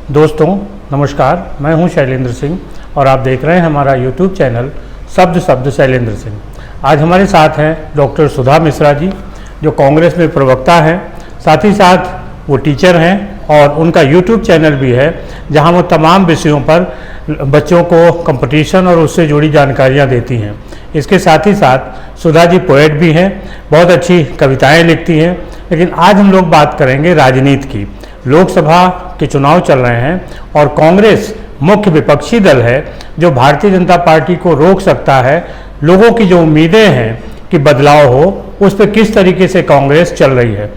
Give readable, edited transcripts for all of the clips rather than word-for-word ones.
दोस्तों नमस्कार, मैं हूं शैलेंद्र सिंह और आप देख रहे हैं हमारा यूट्यूब चैनल शब्द शैलेंद्र सिंह। आज हमारे साथ हैं डॉक्टर सुधा मिश्रा जी, जो कांग्रेस में प्रवक्ता हैं, साथ ही साथ वो टीचर हैं और उनका यूट्यूब चैनल भी है जहां वो तमाम विषयों पर बच्चों को कंपटीशन और उससे जुड़ी जानकारियां देती हैं। इसके साथ ही साथ सुधा जी पोएट भी हैं, बहुत अच्छी कविताएं लिखती हैं। लेकिन आज हम लोग बात करेंगे राजनीति की। लोकसभा के चुनाव चल रहे हैं और कांग्रेस मुख्य विपक्षी दल है जो भारतीय जनता पार्टी को रोक सकता है। लोगों की जो उम्मीदें हैं कि बदलाव हो, उस पर किस तरीके से कांग्रेस चल रही है।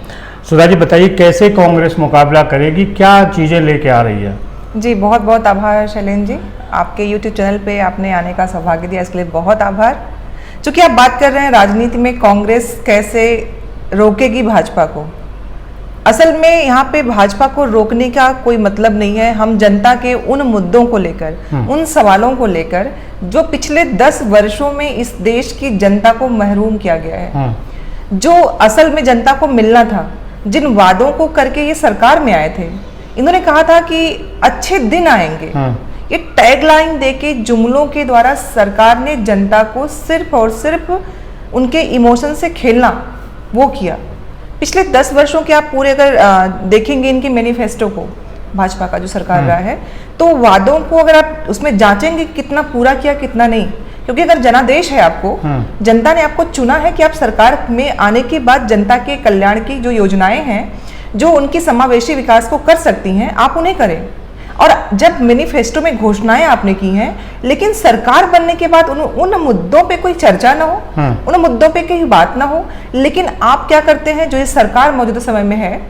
सुधा जी बताइए, कैसे कांग्रेस मुकाबला करेगी, क्या चीज़ें लेके आ रही है? जी बहुत बहुत आभार शैलेंद्र जी, आपके YouTube चैनल पे आपने आने का सौभाग्य दिया, इसके लिए बहुत आभार। चूँकि आप बात कर रहे हैं राजनीति में कांग्रेस कैसे रोकेगी भाजपा को, असल में यहाँ पे भाजपा को रोकने का कोई मतलब नहीं है। हम जनता के उन मुद्दों को लेकर, उन सवालों को लेकर जो पिछले 10 वर्षों में इस देश की जनता को महरूम किया गया है, जो असल में जनता को मिलना था, जिन वादों को करके ये सरकार में आए थे। इन्होंने कहा था कि अच्छे दिन आएंगे, ये टैगलाइन देके जुमलों के द्वारा सरकार ने जनता को सिर्फ और सिर्फ उनके इमोशन से खेलना वो किया। पिछले 10 वर्षों के आप पूरे अगर देखेंगे इनके मैनिफेस्टो को, भाजपा का जो सरकार रहा है, तो वादों को अगर आप उसमें जांचेंगे कितना पूरा किया कितना नहीं, क्योंकि अगर जनादेश है आपको, जनता ने आपको चुना है कि आप सरकार में आने के बाद जनता के कल्याण की जो योजनाएं हैं, जो उनकी समावेशी विकास को कर सकती हैं, आप उन्हें करें। और जब मैनिफेस्टो में घोषणाएं आपने की हैं, लेकिन सरकार बनने के बाद उन मुद्दों पे कोई चर्चा ना हो, उन मुद्दों पे कोई बात ना हो, लेकिन आप क्या करते हैं, जो ये सरकार मौजूदा समय में है,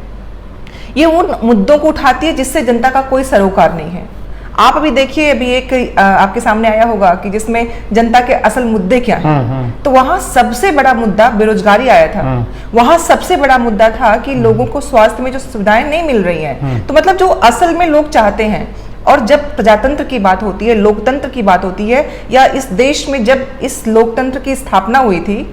ये उन मुद्दों को उठाती है जिससे जनता का कोई सरोकार नहीं है। आप अभी देखिए, अभी एक आपके सामने आया होगा कि जिसमें जनता के असल मुद्दे क्या हैं, तो वहां सबसे बड़ा मुद्दा बेरोजगारी आया था। वहां सबसे बड़ा मुद्दा था कि लोगों को स्वास्थ्य में जो सुविधाएं नहीं मिल रही हैं। तो मतलब जो असल में लोग चाहते हैं, और जब प्रजातंत्र की बात होती है, लोकतंत्र की बात होती है, या इस देश में जब इस लोकतंत्र की स्थापना हुई थी,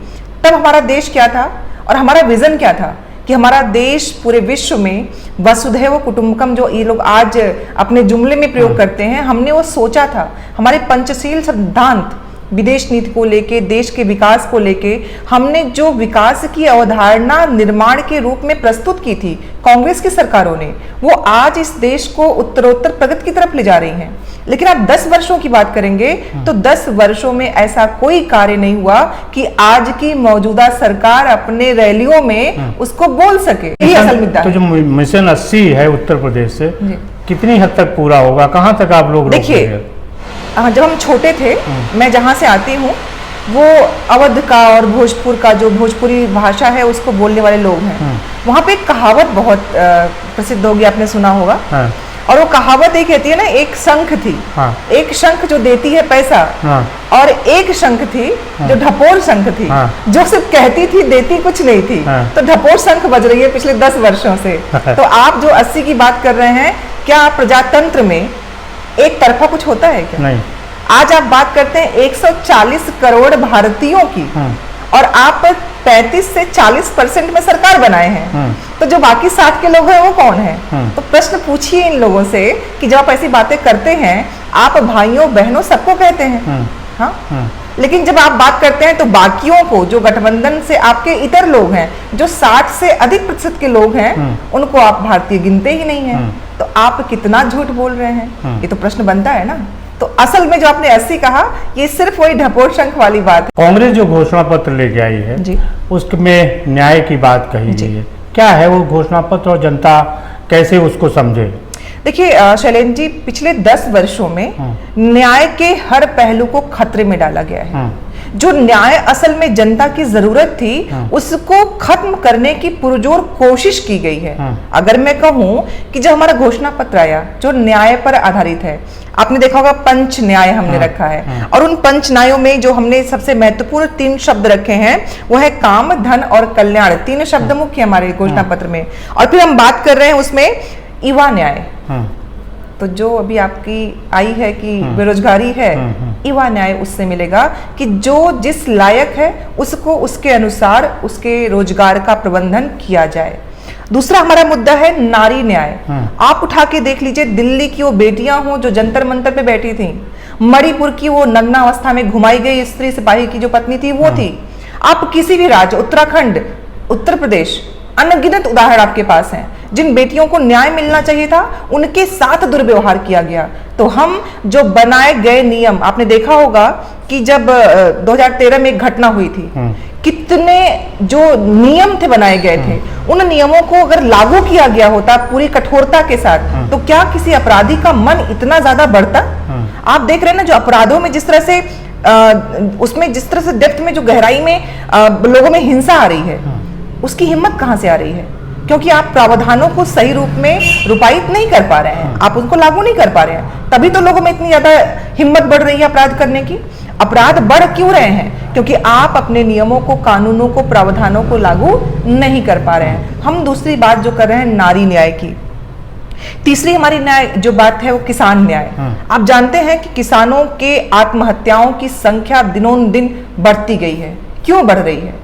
तब हमारा देश क्या था और हमारा विजन क्या था कि हमारा देश पूरे विश्व में वसुधैव कुटुंबकम, जो ये लोग आज अपने जुमले में प्रयोग करते हैं, हमने वो सोचा था। हमारे पंचशील सिद्धांत, विदेश नीति को लेके, देश के विकास को लेके, हमने जो विकास की अवधारणा निर्माण के रूप में प्रस्तुत की थी कांग्रेस की सरकारों ने, वो आज इस देश को उत्तरोत्तर प्रगति की तरफ ले जा रही हैं। लेकिन आप 10 वर्षों की बात करेंगे तो 10 वर्षों में ऐसा कोई कार्य नहीं हुआ कि आज की मौजूदा सरकार अपने रैलियों में उसको बोल सके। यही असल मुद्दा है। तो जो मिशन 80 है उत्तर प्रदेश से, कितनी हद तक पूरा होगा, कहाँ तक आप लोग? देखिए, जब हम छोटे थे, मैं जहाँ से आती हूँ, वो अवध का और भोजपुर का, जो भोजपुरी भाषा है उसको बोलने वाले लोग हैं। वहाँ पे एक कहावत बहुत प्रसिद्ध होगी, आपने सुना होगा। और वो कहावत ये कहती है ना, एक शंख थी, एक शंख जो देती है पैसा, और एक शंख थी जो ढपोर शंख थी, जो सिर्फ कहती थी, देती कुछ नहीं थी। तो ढपोर शंख बज रही है पिछले 10 वर्षों से। तो आप जो 80 की बात कर रहे हैं, क्या प्रजातंत्र में एक तरफा कुछ होता है क्या? नहीं। आज आप बात करते हैं 140 करोड़ भारतीयों की, और आप 35 से 40% में सरकार बनाए हैं। तो जो बाकी 60 के लोग हैं वो कौन है? तो प्रश्न पूछिए इन लोगों से कि जब आप ऐसी बातें करते हैं, आप भाइयों बहनों सबको कहते हैं, हाँ, लेकिन जब आप बात करते हैं तो बाकियों को, जो गठबंधन से आपके इतर लोग हैं, जो 60 से अधिक प्रतिशत के लोग हैं, उनको आप भारतीय गिनते ही नहीं है। तो आप कितना झूठ बोल रहे हैं, ये तो प्रश्न बनता है ना। तो असल में जो आपने 80 कहा, ये सिर्फ वही ढपोर शंख वाली बात है। कांग्रेस जो घोषणा पत्र लेके आई है जी, उसमें न्याय की बात कही गई है। क्या है वो घोषणा पत्र और जनता कैसे उसको समझे? देखिए शैलेंद्र जी, पिछले 10 वर्षों में न्याय के हर पहलू को खतरे में डाला गया है। जो न्याय असल में जनता की जरूरत थी, उसको खत्म करने की पुरजोर कोशिश की गई है। अगर मैं कहूं कि जब हमारा घोषणा पत्र आया, जो न्याय पर आधारित है, आपने देखा होगा पंच न्याय हमने रखा है, और उन पंच न्यायों में जो हमने सबसे महत्वपूर्ण 3 शब्द रखे हैं, वो है काम, धन और कल्याण। 3 शब्द मुख्य हमारे घोषणा पत्र में। और फिर हम बात कर रहे हैं उसमें युवा न्याय। तो जो अभी आपकी आई है कि बेरोजगारी है, युवा न्याय उससे मिलेगा कि जो जिस लायक है उसको उसके अनुसार उसके रोजगार का प्रबंधन किया जाए। दूसरा हमारा मुद्दा है नारी न्याय। आप उठा के देख लीजिए, दिल्ली की वो बेटियां हों जो जंतर मंतर पे बैठी थी, मणिपुर की वो नग्न अवस्था में घुमाई गई स्त्री सिपाही की जो पत्नी थी वो थी, आप किसी भी राज्य, उत्तराखंड, उत्तर प्रदेश, अनगिनत उदाहरण आपके पास हैं जिन बेटियों को न्याय मिलना चाहिए था उनके साथ दुर्व्यवहार किया गया। तो हम जो बनाए गए नियम, आपने देखा होगा कि जब 2013 में एक घटना हुई थी, कितने जो नियम थे बनाए गए थे, उन नियमों को अगर लागू किया गया होता पूरी कठोरता के साथ, तो क्या किसी अपराधी का मन इतना ज्यादा बढ़ता? आप देख रहे हैं ना, जो अपराधों में जिस तरह से उसमें जिस तरह से डेप्थ में, जो गहराई में लोगों में हिंसा आ रही है, उसकी हिम्मत कहां से आ रही है? क्योंकि आप प्रावधानों को सही रूप में रूपायित नहीं कर पा रहे हैं, आप उनको लागू नहीं कर पा रहे हैं, तभी तो लोगों में इतनी ज्यादा हिम्मत बढ़ रही है अपराध करने की। अपराध बढ़ क्यों रहे हैं? क्योंकि आप अपने नियमों को, कानूनों को, प्रावधानों को लागू नहीं कर पा रहे हैं। हम दूसरी बात जो कर रहे हैं नारी न्याय की। तीसरी हमारी न्याय जो बात है वो किसान न्याय। आप जानते हैं कि किसानों के आत्महत्याओं की संख्या दिनों दिन बढ़ती गई है। क्यों बढ़ रही है?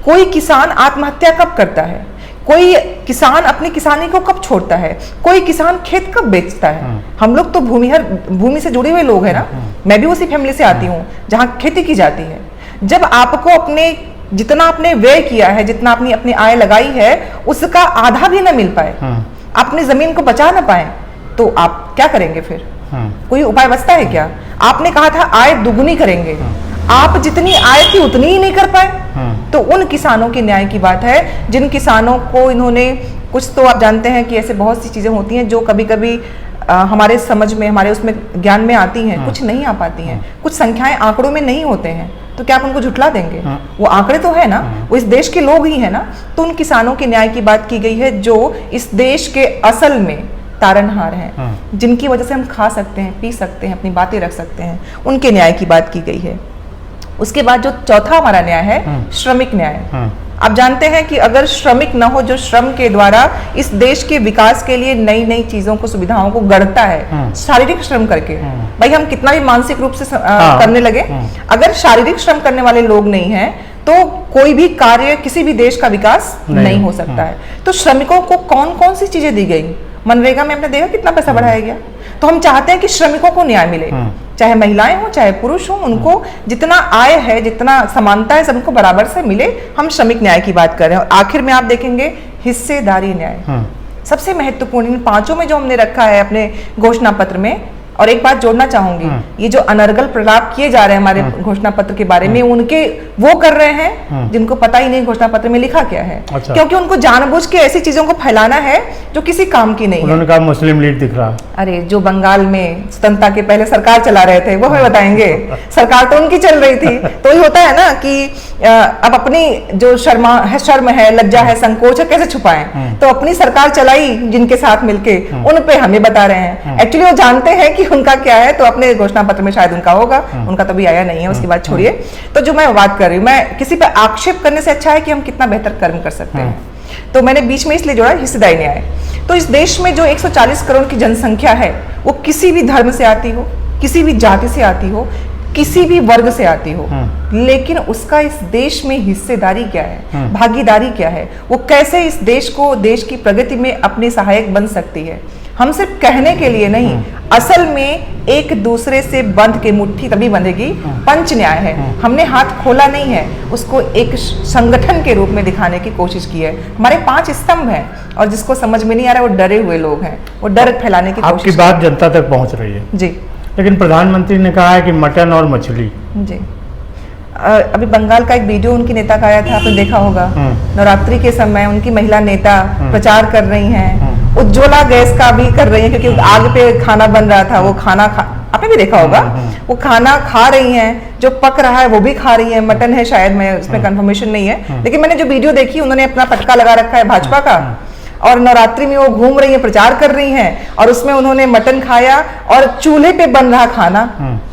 कोई किसान आत्महत्या कब करता है? कोई किसान अपनी किसानी को कब छोड़ता है? कोई किसान खेत कब बेचता है? हम लोग तो भूमि से जुड़े हुए लोग हैं ना। मैं भी उसी फैमिली से आती हूँ जहाँ खेती की जाती है। जब आपको अपने जितना आपने व्यय किया है, जितना आपने अपनी आय लगाई है, उसका आधा भी ना मिल पाए, अपनी जमीन को बचा ना पाए, तो आप क्या करेंगे फिर? कोई उपाय बचता है क्या? आपने कहा था आय दुगुनी करेंगे, आप जितनी आय थी उतनी ही नहीं कर पाए। तो उन किसानों के न्याय की बात है जिन किसानों को इन्होंने, कुछ तो आप जानते हैं कि ऐसे बहुत सी चीजें होती हैं जो कभी कभी हमारे समझ में, हमारे उसमें ज्ञान में आती हैं, कुछ नहीं आ पाती हैं, कुछ संख्याएं आंकड़ों में नहीं होते हैं, तो क्या आप उनको झुठला देंगे? वो आंकड़े तो है ना, वो इस देश के लोग ही है ना। तो उन किसानों के न्याय की बात की गई है जो इस देश के असल में तारनहार हैं, जिनकी वजह से हम खा सकते हैं, पी सकते हैं, अपनी बातें रख सकते हैं, उनके न्याय की बात की गई है। उसके बाद जो चौथा हमारा न्याय है श्रमिक न्याय। आप जानते हैं कि अगर श्रमिक न हो जो श्रम के द्वारा इस देश के विकास के लिए नई नई चीजों को, सुविधाओं को गढ़ता है, शारीरिक श्रम करके, भाई हम कितना भी मानसिक रूप से करने लगे, अगर शारीरिक श्रम करने वाले लोग नहीं हैं तो कोई भी कार्य, किसी भी देश का विकास नहीं हो सकता है। तो श्रमिकों को कौन कौन सी चीजें दी गई? मनरेगा में आपने देखा कितना पैसा बढ़ाया गया। तो हम चाहते हैं कि श्रमिकों को न्याय मिले, चाहे महिलाएं हो चाहे पुरुष हो, उनको जितना आय है, जितना समानता है, सबको बराबर से मिले। हम श्रमिक न्याय की बात कर रहे हैं। और आखिर में आप देखेंगे हिस्सेदारी न्याय, सबसे महत्वपूर्ण। इन पांचों में जो हमने रखा है अपने घोषणा पत्र में। और एक बात जोड़ना चाहूंगी, ये जो अनर्गल प्रलाप किए जा रहे हैं हमारे घोषणा पत्र के बारे में, उनके वो कर रहे हैं जिनको पता ही नहीं घोषणा पत्र में लिखा क्या है। अच्छा। क्योंकि उनको जानबूझ के ऐसी चीजों को फैलाना है जो किसी काम की नहीं है। उन्होंने कहा मुस्लिम लीग दिख रहा। अरे जो बंगाल में स्वतंत्रता के पहले सरकार चला रहे थे वो हमें बताएंगे, सरकार तो उनकी चल रही थी। तो ये होता है ना कि अब अपनी जो शर्म है, लज्जा है, संकोच है, कैसे छुपाएं? तो अपनी सरकार चलाई जिनके साथ मिलके, उन पे हमें बता रहे हैं। एक्चुअली वो जानते हैं कि उनका क्या है, तो अपने घोषणा पत्र में शायद उनका होगा, उनका तो भी आया नहीं है, उसकी बात छोड़िए। तो जो मैं बात कर रही हूँ, मैं किसी पे आक्षेप करने से अच्छा है कि हम कितना बेहतर कर्म कर सकते हैं। तो मैंने बीच में इसलिए जोड़ा हिस्सेदारी न्याय। तो इस देश में जो 140 करोड़ की जनसंख्या है, वो किसी भी धर्म से आती हो, किसी भी जाति से आती हो, किसी भी वर्ग से आती हो, लेकिन उसका इस देश में हिस्सेदारी क्या है, भागीदारी क्या है, वो कैसे इस देश को, देश की प्रगति में अपनी सहायक बन सकती है। हम सिर्फ कहने के लिए नहीं, असल में एक दूसरे से बंध के मुट्ठी तभी बंधेगी। पंच न्याय है, हमने हाथ खोला नहीं है, उसको एक संगठन के रूप में दिखाने की कोशिश की है। हमारे 5 स्तंभ हैं और जिसको समझ में नहीं आ रहा है वो डरे हुए लोग हैं, वो डर फैलाने की कोशिश। आपकी बात जनता तक पहुंच रही है जी, लेकिन प्रधानमंत्री ने कहा है कि मटन और मछली। जी, अभी बंगाल का एक वीडियो उनकी नेता का आया था, आपने देखा होगा। नवरात्रि के समय उनकी महिला नेता प्रचार कर रही हैं, उज्ज्वला गैस का भी कर रही हैं, क्योंकि आग पे खाना बन रहा था, वो खाना आपने भी देखा होगा, वो खाना खा रही हैं, जो पक रहा है वो भी खा रही है। मटन है शायद, मैं उसमें कंफर्मेशन नहीं है, लेकिन मैंने जो वीडियो देखी, उन्होंने अपना पटका लगा रखा है भाजपा का, और नवरात्रि में वो घूम रही है, प्रचार कर रही हैं, और उसमें उन्होंने मटन खाया और चूल्हे पे बन रहा खाना,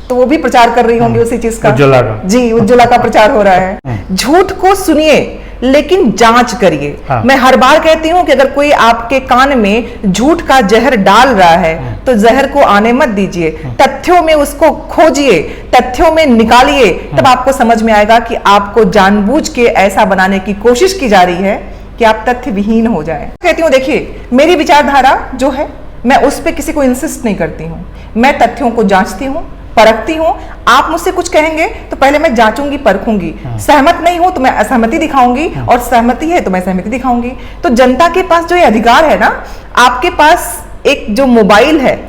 तो वो भी प्रचार कर रही होंगी उसी चीज का। उज्ज्वला का, जी, उज्ज्वला का प्रचार हो रहा है। झूठ को सुनिए लेकिन जांच करिए। मैं हर बार कहती हूँ कि अगर कोई आपके कान में झूठ का जहर डाल रहा है तो जहर को आने मत दीजिए, तथ्यों में उसको खोजिए, तथ्यों में निकालिए, तब आपको समझ में आएगा कि आपको जानबूझ के ऐसा बनाने की कोशिश की जा रही है कि आप तथ्य विहीन हो जाएं। कहती हूँ देखिए, मेरी विचारधारा जो है मैं उस पर किसी को इंसिस्ट नहीं करती हूँ, मैं तथ्यों को जांचती हूँ, परखती हूँ। आप मुझसे कुछ कहेंगे तो पहले मैं जांचूंगी, परखूंगी, सहमत नहीं हूं तो मैं असहमति दिखाऊंगी, और सहमति है तो मैं सहमति दिखाऊंगी। तो जनता के पास जो ये अधिकार है ना, आपके पास एक जो मोबाइल है,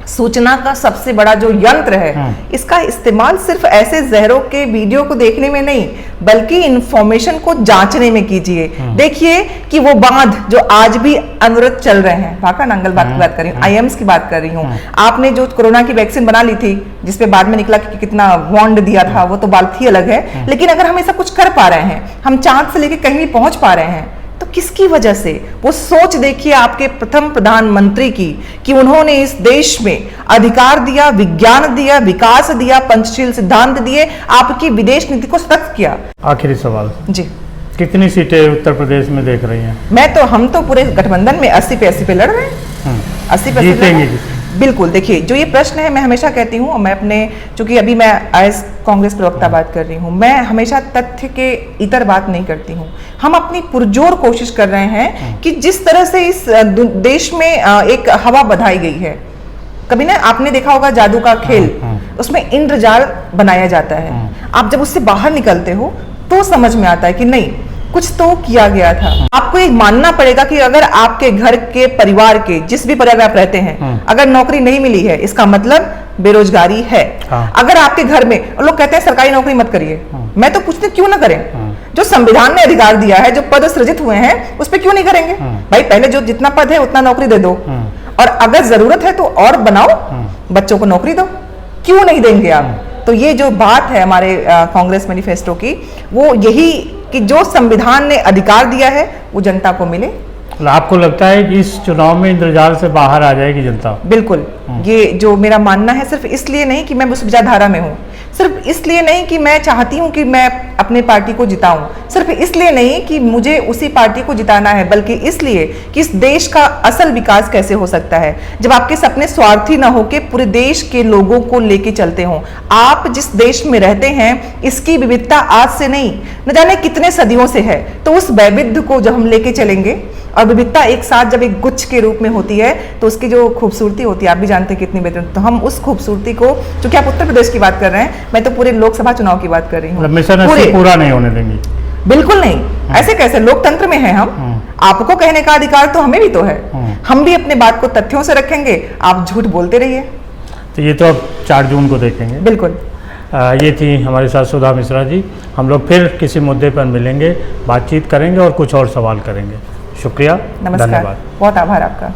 सूचना का सबसे बड़ा जो यंत्र है, इसका इस्तेमाल सिर्फ ऐसे जहरों के वीडियो को देखने में नहीं, बल्कि इंफॉर्मेशन को जांचने में कीजिए। देखिए कि वो बांध जो आज भी अनवरत चल रहे हैं, भाका नांगल बात की बात कर रही हूँ, आईएम्स की बात कर रही हूँ। आपने जो कोरोना की वैक्सीन बना ली थी, जिसपे बाद में निकला कि कितना बॉन्ड दिया था, वो तो बात ही अलग है। लेकिन अगर हम ऐसा कुछ कर पा रहे हैं, हम चांद से लेकर कहीं भी पहुंच पा रहे हैं, तो किसकी वजह से? वो सोच देखिए आपके प्रथम प्रधानमंत्री की, कि उन्होंने इस देश में अधिकार दिया, विज्ञान दिया, विकास दिया, पंचशील सिद्धांत दिए, आपकी विदेश नीति को सख्त किया। आखिरी सवाल जी, कितनी सीटें उत्तर प्रदेश में देख रही हैं? हम तो पूरे गठबंधन में 80 पे 80 पे लड़ रहे हैं, 80 पे 80 लड़ रहे हैं। बिल्कुल, देखिए जो ये प्रश्न है, मैं हमेशा कहती हूँ, मैं अपने, चूंकि अभी मैं एज कांग्रेस प्रवक्ता बात कर रही हूँ, मैं हमेशा तथ्य के इतर बात नहीं करती हूँ। हम अपनी पुरजोर कोशिश कर रहे हैं कि जिस तरह से इस देश में एक हवा बधाई गई है, कभी ना आपने देखा होगा जादू का खेल, उसमें इंद्रजाल बनाया जाता है। आप जब उससे बाहर निकलते हो तो समझ में आता है कि नहीं, कुछ तो किया गया था। आपको ये मानना पड़ेगा कि अगर आपके घर के परिवार के, जिस भी परिवार में आप रहते हैं, अगर नौकरी नहीं मिली है, इसका मतलब बेरोजगारी है। अगर आपके घर में, लोग कहते हैं सरकारी नौकरी मत करिए, मैं तो पूछती हूँ क्यों ना करें? जो संविधान ने अधिकार दिया है, जो पद सृजित हुए हैं, उस पर क्यों नहीं करेंगे? भाई पहले जो जितना पद है उतना नौकरी दे दो, और अगर जरूरत है तो और बनाओ, बच्चों को नौकरी दो, क्यों नहीं देंगे आप? तो ये जो बात है हमारे कांग्रेस मैनिफेस्टो की, वो यही कि जो संविधान ने अधिकार दिया है वो जनता को मिले। आपको लगता है कि इस चुनाव में इंद्रजाल से बाहर आ जाएगी जनता? बिल्कुल, ये जो मेरा मानना है, सिर्फ इसलिए नहीं कि मैं उस विचारधारा में हूँ, सिर्फ इसलिए नहीं कि मैं चाहती हूँ कि मैं अपने पार्टी को जिताऊं, सिर्फ इसलिए नहीं कि मुझे उसी पार्टी को जिताना है, बल्कि इसलिए कि इस देश का असल विकास कैसे हो सकता है जब आपके सपने स्वार्थी ना होके पूरे देश के लोगों को लेके चलते हों। आप जिस देश में रहते हैं, इसकी विविधता आज से नहीं, न जाने कितने सदियों से है। तो उस वैविध्य को जब हम लेके चलेंगे, और विविधता एक साथ जब एक गुच्छ के रूप में होती है, तो उसकी जो खूबसूरती होती है, आप भी जानते हैं कितनी बेहतर। तो हम उस खूबसूरती को, क्योंकि आप उत्तर प्रदेश की बात कर रहे हैं, मैं तो पूरे लोकसभा चुनाव की बात कर रही हूँ, पूरा नहीं होने देंगी? बिल्कुल नहीं, ऐसे कैसे? लोकतंत्र में है हम, आपको कहने का अधिकार तो हमें भी तो है। हम भी अपने बात को तथ्यों से रखेंगे, आप झूठ बोलते रहिए। तो ये तो अब 4 जून को देखेंगे। बिल्कुल। ये थी हमारे साथ सुधा मिश्रा जी। हम लोग फिर किसी मुद्दे पर मिलेंगे, बातचीत करेंगे और कुछ और सवाल करेंगे। शुक्रिया, नमस्कार, धन्यवाद, बहुत आभार आपका।